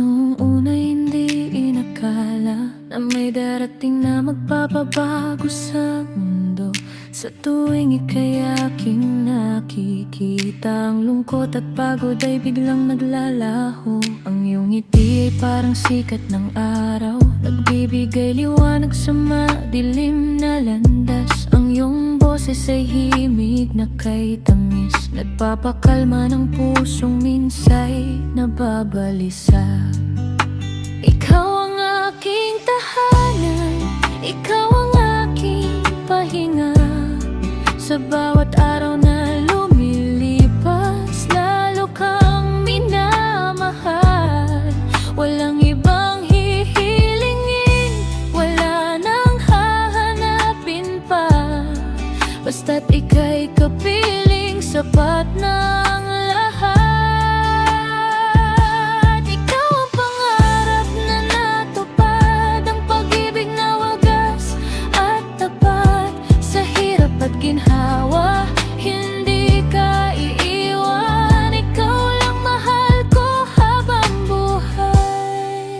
Noong una hindi inakala na may darating na magpapabago sa mundo. Sa tuwing ika'y aking nakikita, ang lungkot at pagod ay biglang naglalaho. Ang iyong ngiti ay parang sikat ng araw, nagbibigay liwanag sa madilim na landas. Ang iyong boses ay himig na kay tamis, nagpapakalma ng pusong minsay nababalisa. Ikaw ang aking tahanan, ikaw ang aking pahinga. Sa bawat araw na lumilipas, lalo kang minamahal. Walang ibang hihilingin, wala nang hahanapin pa. Basta't ika'y kapiling, sapat ng lahat. Ikaw ang pangarap na natupad, ang pag-ibig na wagas at tapat. Sa hirap at ginhawa, hindi ka iiwan. Ikaw lang mahal ko habang buhay.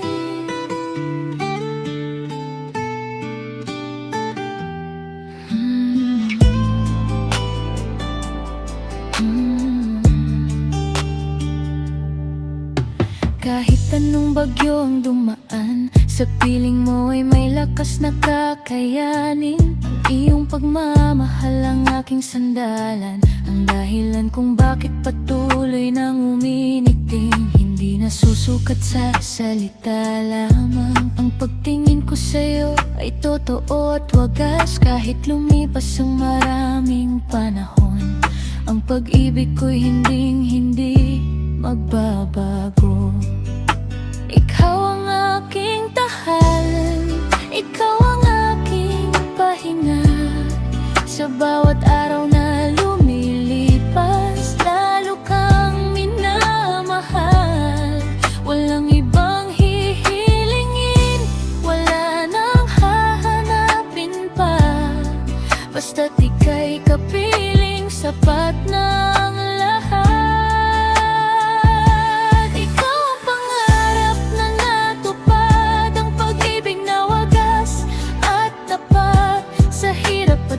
Kahit anong bagyo ang dumaan, sa piling mo ay may lakas na kakayanin. Ang iyong pagmamahal ang aking sandalan, ang dahilan kung bakit patuloy nang uminikting. Hindi nasusukat sa salita lamang, ang pagtingin ko sa'yo ay totoo at wagas. Kahit lumipas ang maraming panahon, ang pag-ibig ko'y hindi magbabago. Ikaw ang aking tahanan, ikaw ang aking pahinga. Sa bawat araw na lumilipas, lalo kang minamahal. Walang ibang hihilingin, wala nang hahanapin pa. Basta't ika'y kapiling, sapat ng lahat.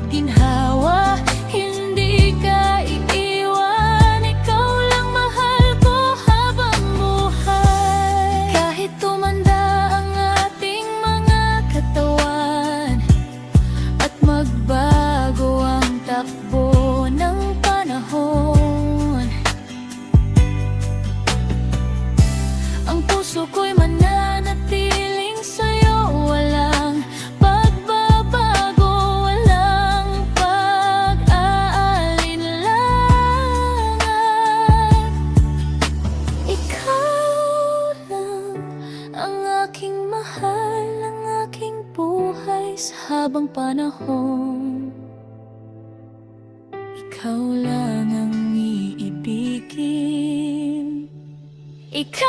Ginhawa, hindi ka iiwan. Ikaw lang mahal ko habang buhay. Kahit tumanda ang ating mga katawan at magbago ang takbo ng panahon, ang puso ko'y mananatiling sa'yo. Walang mahal ang aking buhay sa habang panahon. Ikaw lang ang iibigin. Ikaw